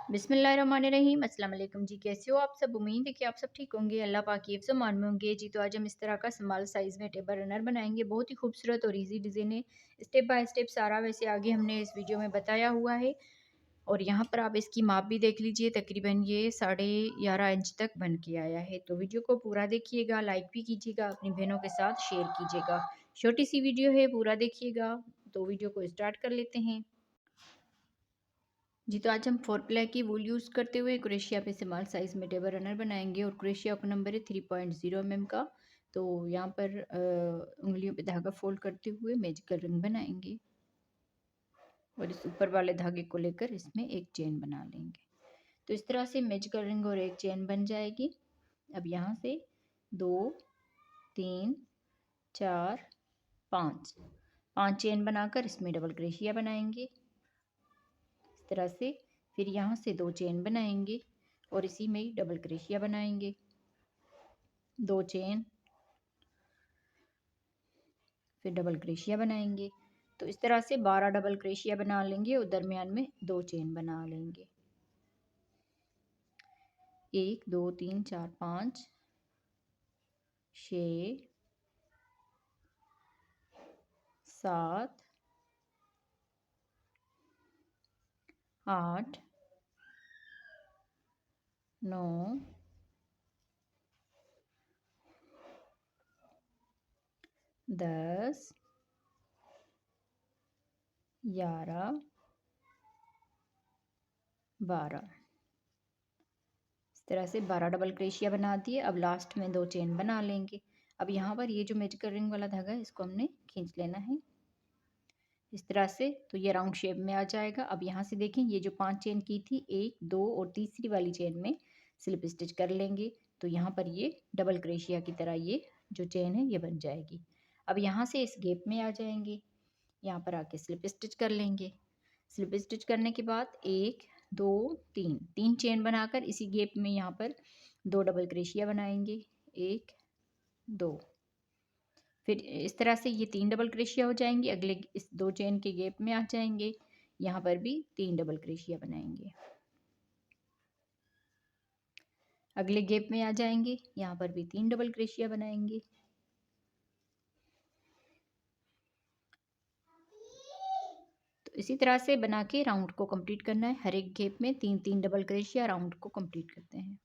बिस्मिल्लाहिर्रहमानिर्रहीम। अस्सलाम वालेकुम जी। कैसे हो आप सब? उम्मीद है कि आप सब ठीक होंगे। अल्लाह पाक की हिफ्ज़ मान में होंगे जी। तो आज हम इस तरह का स्मॉल साइज़ में टेबल रनर बनाएंगे। बहुत ही खूबसूरत और इजी डिज़ाइन है। स्टेप बाय स्टेप सारा वैसे आगे हमने इस वीडियो में बताया हुआ है। और यहाँ पर आप इसकी माप भी देख लीजिए। तकरीबन ये 11.5 इंच तक बन के आया है। तो वीडियो को पूरा देखिएगा, लाइक भी कीजिएगा, अपनी बहनों के साथ शेयर कीजिएगा। छोटी सी वीडियो है, पूरा देखिएगा। तो वीडियो को स्टार्ट कर लेते हैं जी। तो आज हम 4 प्लाई की वूल यूज़ करते हुए क्रोशिया पे स्मॉल साइज़ में टेबल रनर बनाएंगे। और क्रोशिया का नंबर है 3.0 mm का। तो यहाँ पर उंगलियों पे धागा फोल्ड करते हुए मैजिकल रिंग बनाएंगे और इस ऊपर वाले धागे को लेकर इसमें एक चेन बना लेंगे। तो इस तरह से मैजिकल रिंग और एक चेन बन जाएगी। अब यहाँ से 2 3 4 5 5 चेन बनाकर इसमें डबल क्रोशिया बनाएंगे इस तरह से। फिर यहाँ से 2 चेन बनाएंगे और इसी में डबल क्रोशिया बनाएंगे। 2 चेन, फिर डबल क्रोशिया बनाएंगे। तो इस तरह से 12 डबल क्रोशिया बना लेंगे और दरमियान में 2 चेन बना लेंगे। 1 2 3 4 5 6 7 8 9 10 11 12 इस तरह से 12 डबल क्रोशिया बना दिए। अब लास्ट में 2 चेन बना लेंगे। अब यहाँ पर ये जो मैजिकल रिंग वाला धागा है इसको हमने खींच लेना है इस तरह से। तो ये राउंड शेप में आ जाएगा। अब यहाँ से देखें, ये जो 5 चेन की थी, 1 2 और तीसरी वाली चेन में स्लिप स्टिच कर लेंगे। तो यहाँ पर ये डबल क्रोशिया की तरह ये जो चेन है ये बन जाएगी। अब यहाँ से इस गैप में आ जाएंगे, यहाँ पर आके स्लिप स्टिच कर लेंगे। स्लिप स्टिच करने के बाद 1 2 3 चेन बनाकर इसी गैप में यहाँ पर 2 डबल क्रोशिया बनाएंगे। 1 2, फिर इस तरह से ये 3 डबल क्रोशिया हो जाएंगे। अगले इस 2 चेन के गैप में आ जाएंगे, यहाँ पर भी 3 डबल क्रोशिया बनाएंगे। अगले गैप में आ जाएंगे, यहाँ पर भी 3 डबल क्रोशिया बनाएंगे। तो इसी तरह से बना के राउंड को कंप्लीट करना है। हर एक गैप में 3 डबल क्रोशिया राउंड को कंप्लीट करते हैं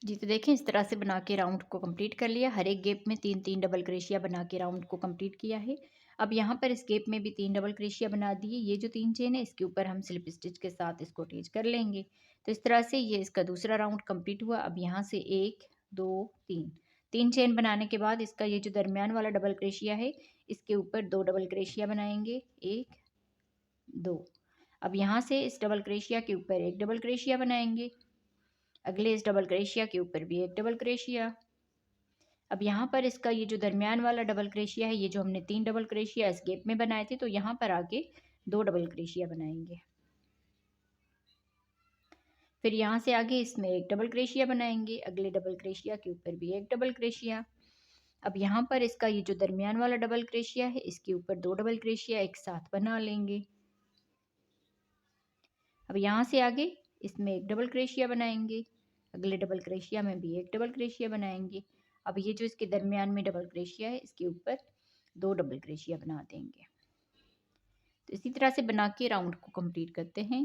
जी। तो देखें, इस तरह से बना के राउंड को कंप्लीट कर लिया। हर एक गैप में 3 डबल क्रोशिया बना के राउंड को कंप्लीट किया है। अब यहाँ पर इस गैप में भी 3 डबल क्रोशिया बना दिए। ये जो 3 चेन है इसके ऊपर हम स्लिप स्टिच के साथ इसको अटैच कर लेंगे। तो इस तरह से ये इसका दूसरा राउंड कंप्लीट हुआ। अब यहाँ से 1 2 3 चेन बनाने के बाद इसका ये जो दरमियान वाला डबल क्रोशिया है इसके ऊपर 2 डबल क्रोशिया बनाएंगे। 1 2, अब यहाँ से इस डबल क्रोशिया के ऊपर एक डबल क्रोशिया बनाएंगे। अगले इस डबल क्रोशिया के ऊपर भी एक डबल क्रोशिया। अब यहाँ पर इसका ये जो दरमियान वाला डबल क्रोशिया है, ये जो हमने 3 डबल क्रोशिया इस गैप में बनाए थे, तो यहाँ पर आके 2 डबल क्रोशिया बनाएंगे। फिर यहाँ से आगे इसमें एक डबल क्रोशिया बनाएंगे। अगले डबल क्रोशिया के ऊपर भी एक डबल क्रोशिया। अब यहाँ पर इसका ये जो दरमियान वाला डबल क्रोशिया है इसके ऊपर 2 डबल क्रोशिया एक साथ बना लेंगे। अब यहाँ से आगे इसमें एक डबल क्रोशिया बनाएंगे। अगले डबल क्रोशिया में भी एक डबल क्रोशिया बनाएंगे। अब ये जो इसके दरमियान में डबल क्रोशिया है इसके ऊपर 2 डबल क्रोशिया बना देंगे। तो इसी तरह से बना के राउंड को कंप्लीट करते हैं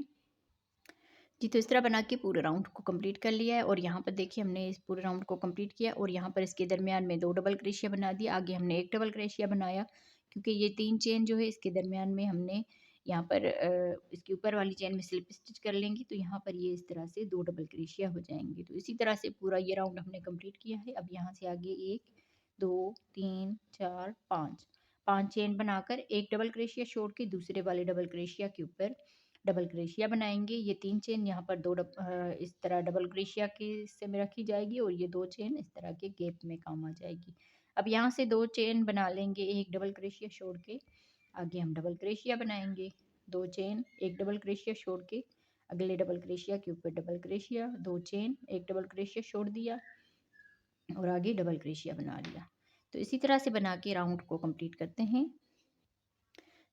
जी। तो इस तरह बना के पूरे राउंड को कंप्लीट कर लिया है। और यहाँ पर देखिए हमने इस पूरे राउंड को कंप्लीट किया और यहाँ पर इसके दरमियान में 2 डबल क्रोशिया बना दिया। आगे हमने एक डबल क्रोशिया बनाया क्योंकि ये 3 चेन जो है इसके दरमियान में हमने यहाँ पर इसके ऊपर वाली चेन में स्लिप स्टिच कर लेंगे। तो यहाँ पर ये इस तरह से 2 डबल क्रोशिया हो जाएंगे। तो इसी तरह से पूरा ये राउंड हमने कंप्लीट किया है। अब यहाँ से आगे 1 2 3 4 5 चेन बनाकर एक डबल क्रोशिया छोड़ के दूसरे वाले डबल क्रोशिया के ऊपर डबल क्रोशिया बनाएंगे। ये 3 चेन यहाँ पर इस तरह डबल क्रोशिया के हिस्से में रखी जाएगी और ये 2 चेन इस तरह के गैप में काम आ जाएगी। अब यहाँ से 2 चेन बना लेंगे एक डबल क्रोशिया छोड़ के। आगे हम डबल क्रोशिया बनाएंगे। 2 चेन एक डबल क्रोशिया छोड़ के अगले डबल क्रोशिया के ऊपर डबल क्रोशिया, 2 चेन एक डबल क्रोशिया छोड़ दिया और आगे डबल क्रोशिया बना लिया। तो इसी तरह से बना के राउंड को कंप्लीट करते हैं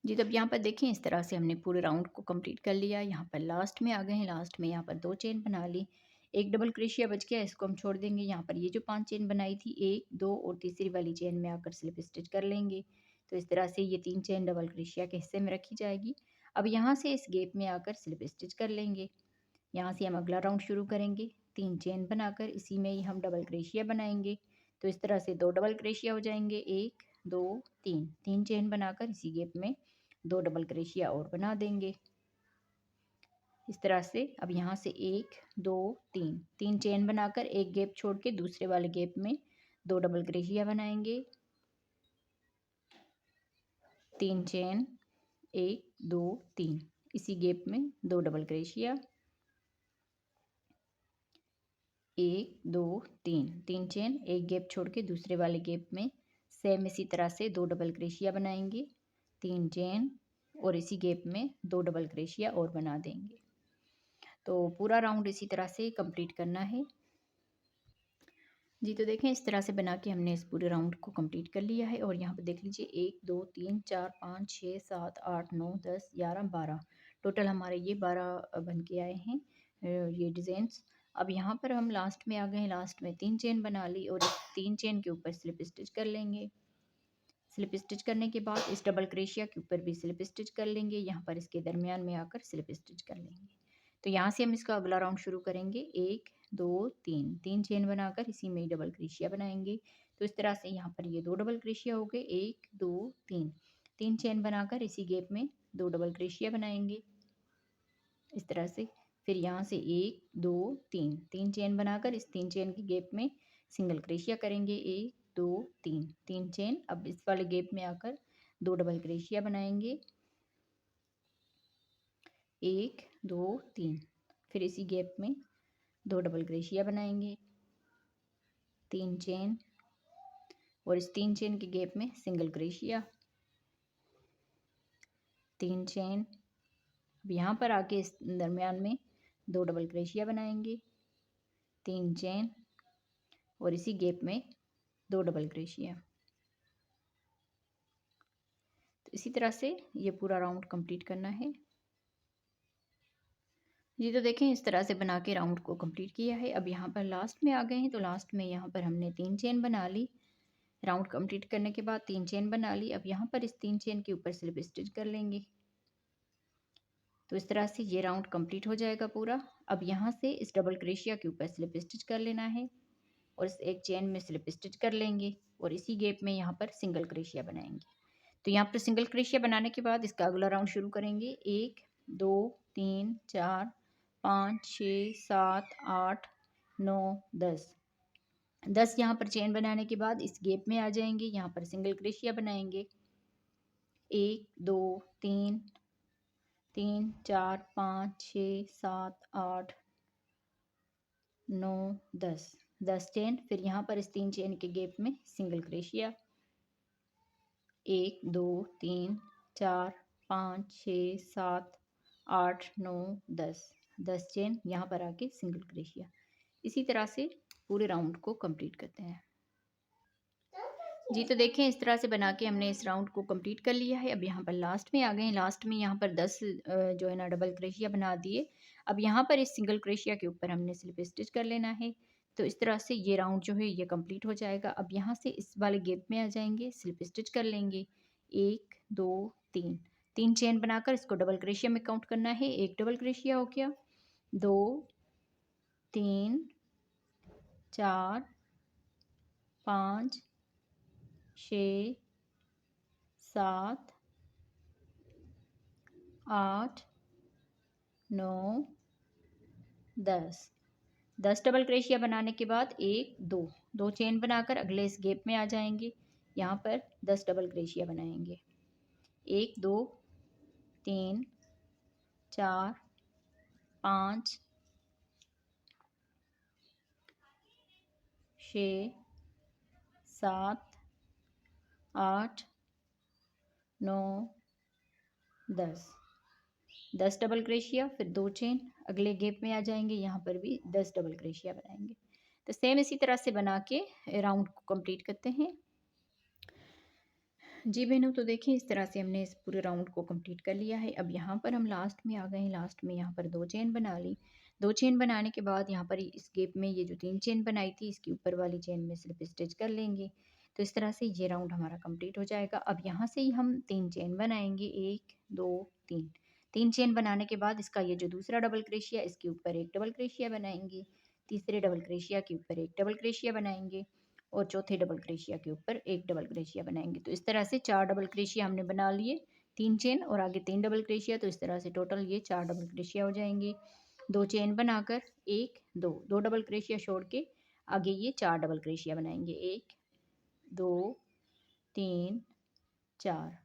जी, तो अब यहाँ पर देखें इस तरह से हमने पूरे राउंड को कंप्लीट कर लिया। यहाँ पर लास्ट में आ गए हैं, लास्ट में यहाँ पर 2 चेन बना ली। एक डबल क्रोशिया बच गया, इसको हम छोड़ देंगे। यहाँ पर ये जो 5 चेन बनाई थी 1, 2 और तीसरी वाली चेन में आकर स्लिप स्टिच कर लेंगे। तो इस तरह से ये 3 चेन डबल क्रोशिया के हिस्से में रखी जाएगी। अब यहाँ से इस गैप में आकर स्लिप स्टिच कर लेंगे। यहाँ से हम अगला राउंड शुरू करेंगे। 3 चेन बनाकर इसी में ही हम डबल क्रोशिया बनाएंगे। तो इस तरह से 2 डबल क्रोशिया हो जाएंगे, 1, 2, 3। 3 चेन बनाकर इसी गैप में 2 डबल क्रोशिया और बना देंगे। इस तरह से अब यहाँ से 1, 2, 3, 3 चेन बनाकर एक गैप छोड़ के दूसरे वाले गैप में 2 डबल क्रोशिया बनाएंगे। 3 चेन, 1, 2, 3, इसी गैप में 2 डबल क्रोशिया, 1, 2, 3, 3 चेन, एक गैप छोड़ के दूसरे वाले गैप में सेम इसी तरह से 2 डबल क्रोशिया बनाएंगे। 3 चेन और इसी गैप में 2 डबल क्रोशिया और बना देंगे। तो पूरा राउंड इसी तरह से कंप्लीट करना है। जी, तो देखें इस तरह से बना के हमने इस पूरे राउंड को कंप्लीट कर लिया है। और यहाँ पर देख लीजिए 1, 2, 3, 4, 5, 6, 7, 8, 9, 10, 11, 12, टोटल हमारे ये 12 बन के आए हैं ये डिज़ाइंस। अब यहाँ पर हम लास्ट में आ गए हैं, लास्ट में 3 चेन बना ली और इस 3 चेन के ऊपर स्लिप स्टिच कर लेंगे। स्लिप स्टिच करने के बाद इस डबल क्रोशिया के ऊपर भी स्लिप स्टिच कर लेंगे। यहाँ पर इसके दरमियान में आकर स्लिप स्टिच कर लेंगे। तो यहाँ से हम इसका अगला राउंड शुरू करेंगे। 1, 2, 3, 3 चेन बनाकर इसी में ही डबल क्रोशिया बनाएंगे। तो इस तरह से यहाँ पर ये 2 डबल क्रोशिया हो गए, 1, 2, 3, 3 चेन बनाकर इसी गैप में 2 डबल क्रोशिया बनाएंगे इस तरह से। फिर यहाँ से 1, 2, 3, 3 चेन बनाकर इस 3 चेन की गैप में सिंगल क्रोशिया करेंगे। 1, 2, 3, 3 चेन, अब इस वाले गैप में आकर 2 डबल क्रोशिया बनाएंगे। 1, 2, 3, फिर इसी गैप में 2 डबल क्रोशिया बनाएंगे। 3 चेन और इस 3 चेन के गैप में सिंगल क्रोशिया, 3 चेन। अब यहाँ पर आके इस दरमियान में 2 डबल क्रोशिया बनाएंगे। 3 चेन और इसी गैप में 2 डबल क्रोशिया। तो इसी तरह से ये पूरा राउंड कंप्लीट करना है। जी, तो देखें इस तरह से बना के राउंड को कंप्लीट किया है। अब यहाँ पर लास्ट में आ गए हैं, तो लास्ट में यहाँ पर हमने 3 चेन बना ली। राउंड कंप्लीट करने के बाद 3 चेन बना ली। अब यहाँ पर इस 3 चेन के ऊपर स्लिप स्टिच कर लेंगे। तो इस तरह से ये राउंड कंप्लीट हो जाएगा पूरा। अब यहाँ से इस डबल क्रोशिया के ऊपर स्लिप स्टिच कर लेना है और इस एक चेन में स्लिप स्टिच कर लेंगे और इसी गैप में यहाँ पर सिंगल क्रोशिया बनाएंगे। तो यहाँ पर सिंगल क्रोशिया बनाने के बाद इसका अगला राउंड शुरू करेंगे। 1, 2, 3, 4, 5, 6, 7, 8, 9, 10, 10 यहाँ पर चेन बनाने के बाद इस गैप में आ जाएंगे। यहाँ पर सिंगल क्रोशिया बनाएंगे। 1, 2, 3, 3, 4, 5, 6, 7, 8, 9, 10, 10 चेन। फिर यहाँ पर इस 3 चेन के गैप में सिंगल क्रोशिया। 1, 2, 3, 4, 5, 6, 7, 8, 9, 10, 10 चेन, यहाँ पर आके सिंगल क्रोशिया। इसी तरह से पूरे राउंड को कंप्लीट करते हैं। जी, तो देखें इस तरह से बना के हमने इस राउंड को कंप्लीट कर लिया है। अब यहाँ पर लास्ट में आ गए हैं। लास्ट में यहाँ पर 10 जो है ना डबल क्रोशिया बना दिए। अब यहाँ पर इस सिंगल क्रोशिया के ऊपर हमने स्लिप स्टिच कर लेना है। तो इस तरह से ये राउंड जो है ये कंप्लीट हो जाएगा। अब यहाँ से इस वाले गैप में आ जाएंगे, स्लिप स्टिच कर लेंगे। 1, 2, 3, 3 चेन बनाकर इसको डबल क्रोशिया में काउंट करना है। 1 डबल क्रोशिया हो गया, 2, 3, 4, 5, 6, 7, 8, 9, 10, 10 डबल क्रोशिया बनाने के बाद 1, 2, 2 चेन बनाकर अगले इस गैप में आ जाएंगे। यहाँ पर 10 डबल क्रोशिया बनाएंगे। 1, 2, 3, 4, 5, 6, 7, 8, 9, 10, 10 डबल क्रोशिया, फिर 2 चेन अगले गैप में आ जाएंगे। यहाँ पर भी 10 डबल क्रोशिया बनाएंगे। तो सेम इसी तरह से बना के राउंड को कंप्लीट करते हैं। जी बहनों, तो देखिए इस तरह से हमने इस पूरे राउंड को कंप्लीट कर लिया है। अब यहाँ पर हम लास्ट में आ गए हैं। लास्ट में यहाँ पर 2 चेन बना ली। 2 चेन बनाने के बाद यहाँ पर इस गैप में ये जो 3 चेन बनाई थी इसके ऊपर वाली चेन में स्लिप स्टिच कर लेंगे। तो इस तरह से ये राउंड हमारा कंप्लीट हो जाएगा। अब यहाँ से ही हम 3 चेन बनाएंगे, 1 2 3। 3 चेन बनाने के बाद इसका ये जो दूसरा डबल क्रोशिया इसके ऊपर एक डबल क्रोशिया बनाएंगे। तीसरे डबल क्रोशिया के ऊपर एक डबल क्रोशिया बनाएंगे और चौथे डबल क्रोशिया के ऊपर एक डबल क्रोशिया बनाएंगे। तो इस तरह से 4 डबल क्रोशिया हमने बना लिए, 3 चेन और आगे 3 डबल क्रोशिया। तो इस तरह से टोटल ये 4 डबल क्रोशिया हो जाएंगे। 2 चेन बनाकर 1 2 2 डबल क्रोशिया छोड़ के आगे ये 4 डबल क्रोशिया बनाएंगे, 1 2 3 4।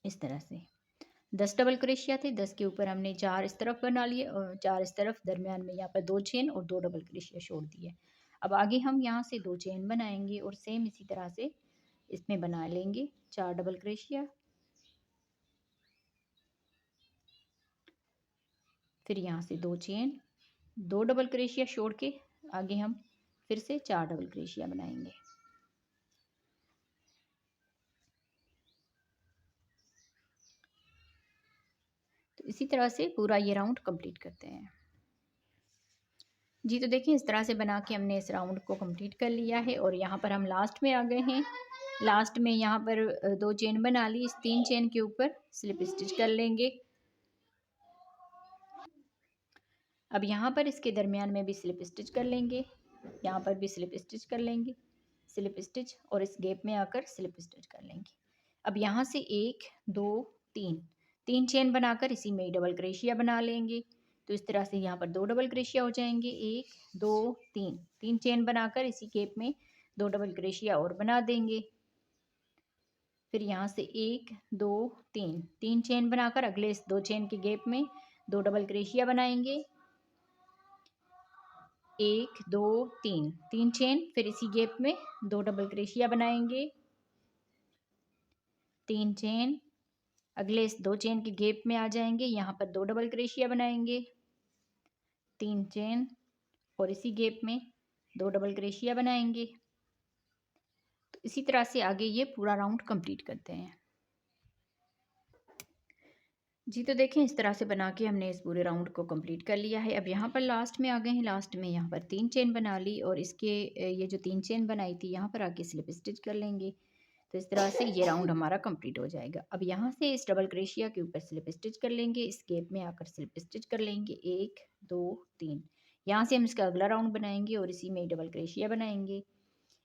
इस तरह से 10 डबल क्रोशिया थे, 10 के ऊपर हमने 4 इस तरफ बना लिए और 4 इस तरफ, दरमियान में यहाँ पर 2 चेन और 2 डबल क्रोशिया छोड़ दिए। अब आगे हम यहाँ से 2 चेन बनाएंगे और सेम इसी तरह से इसमें बना लेंगे 4 डबल क्रोशिया। फिर यहाँ से 2 चेन, 2 डबल क्रोशिया छोड़ के आगे हम फिर से 4 डबल क्रोशिया बनाएंगे। तो इसी तरह से पूरा ये राउंड कंप्लीट करते हैं। जी तो देखिए इस तरह से बना के हमने इस राउंड को कंप्लीट कर लिया है और यहाँ पर हम लास्ट में आ गए हैं। लास्ट में यहाँ पर 2 चेन बना ली, इस 3 चेन के ऊपर स्लिप स्टिच कर लेंगे। अब यहाँ पर इसके दरमियान में भी स्लिप स्टिच कर लेंगे, यहाँ पर भी स्लिप स्टिच कर लेंगे, स्लिप स्टिच और इस गैप में आकर स्लिप स्टिच कर लेंगे। अब यहाँ से 1 2 3 3 चेन बनाकर इसी में डबल क्रोशिया बना लेंगे। तो इस तरह से यहाँ पर 2 डबल क्रोशिया हो जाएंगे, 1 2 3 3 चेन बनाकर इसी गैप में 2 डबल क्रोशिया और बना देंगे। फिर यहाँ से 1 2 3 3 चेन बनाकर अगले इस 2 चेन के गैप में 2 डबल क्रोशिया बनाएंगे, 1 2 3 3 चेन, फिर इसी गैप में 2 डबल क्रोशिया बनाएंगे, 3 चेन, अगले इस 2 चेन के गैप में आ जाएंगे, यहाँ पर 2 डबल क्रोशिया बनाएंगे, 3 चेन और इसी गैप में 2 डबल क्रोशिया बनाएंगे। तो इसी तरह से आगे ये पूरा राउंड कंप्लीट करते हैं। जी तो देखें इस तरह से बना के हमने इस पूरे राउंड को कंप्लीट कर लिया है। अब यहाँ पर लास्ट में आ गए हैं। लास्ट में यहाँ पर 3 चेन बना ली और इसके ये जो 3 चेन बनाई थी यहाँ पर आके स्लिप स्टिच कर लेंगे। तो इस तरह से ये राउंड हमारा कंप्लीट हो जाएगा। अब यहाँ से इस डबल क्रोशिया के ऊपर स्लिप स्टिच कर लेंगे, इस गैप में आकर स्लिप स्टिच कर लेंगे, 1 2 3। यहाँ से हम इसका अगला राउंड बनाएंगे और इसी में डबल क्रोशिया बनाएंगे,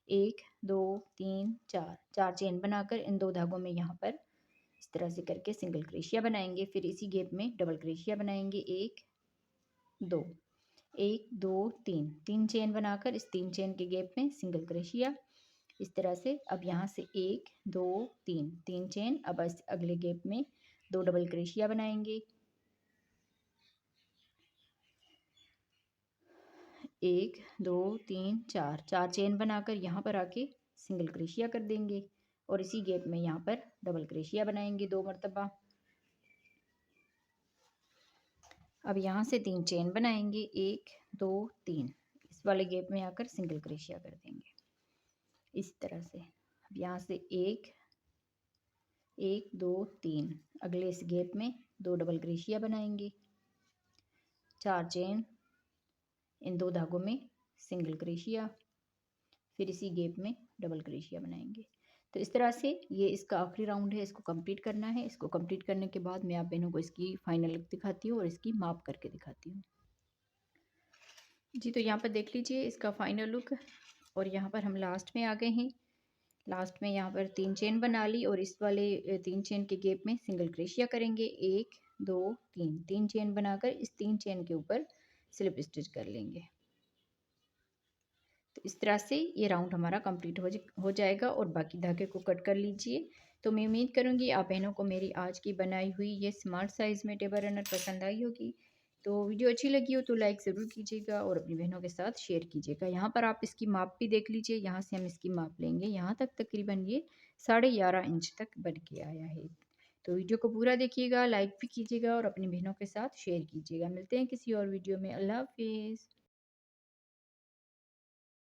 1 2 3 4 4 चेन बनाकर इन 2 धागों में यहाँ पर इस तरह से करके सिंगल क्रोशिया बनाएंगे। फिर इसी गैप में डबल क्रोशिया बनाएंगे, 1 2 1 2 3 3 चेन बनाकर इस 3 चेन के गैप में सिंगल क्रोशिया इस तरह से। अब यहाँ से 1 2 3 3 चेन, अब इस अगले गैप में 2 डबल क्रोशिया बनाएंगे, 1 2 3 4 4 चेन बनाकर यहाँ पर आके सिंगल क्रोशिया कर देंगे और इसी गैप में यहाँ पर डबल क्रोशिया बनाएंगे 2 मरतबा। अब यहाँ से 3 चेन बनाएंगे, 1 2 3, इस वाले गैप में आकर सिंगल क्रोशिया कर देंगे इस तरह से। अब यहाँ से 1 2 3, अगले इस गैप में 2 डबल क्रोशिया बनाएंगे, 4 चेन, इन 2 धागों में सिंगल क्रोशिया, फिर इसी गैप में डबल क्रोशिया बनाएंगे। तो इस तरह से ये इसका आखिरी राउंड है, इसको कंप्लीट करना है। इसको कंप्लीट करने के बाद मैं आप बहनों को इसकी फाइनल लुक दिखाती हूँ और इसकी माप करके दिखाती हूँ। जी तो यहाँ पर देख लीजिए इसका फाइनल लुक और यहाँ पर हम लास्ट में आ गए हैं। लास्ट में यहाँ पर 3 चेन बना ली और इस वाले 3 चेन के गैप में सिंगल क्रोशिया करेंगे, 1 2 3 3 चेन बनाकर इस 3 चेन के ऊपर स्लिप स्टिच कर लेंगे। तो इस तरह से ये राउंड हमारा कंप्लीट हो जाएगा और बाकी धागे को कट कर लीजिए। तो मैं उम्मीद करूँगी आप बहनों को मेरी आज की बनाई हुई ये स्मार्ट साइज़ में टेबल रनर पसंद आई होगी। तो वीडियो अच्छी लगी हो तो लाइक ज़रूर कीजिएगा और अपनी बहनों के साथ शेयर कीजिएगा। यहाँ पर आप इसकी माप भी देख लीजिए, यहाँ से हम इसकी माप लेंगे, यहाँ तक तकरीबन ये 11.5 इंच तक बन के आया है। तो वीडियो को पूरा देखिएगा, लाइक भी कीजिएगा और अपनी बहनों के साथ शेयर कीजिएगा। मिलते हैं किसी और वीडियो में। अल्लाह हाफिज़।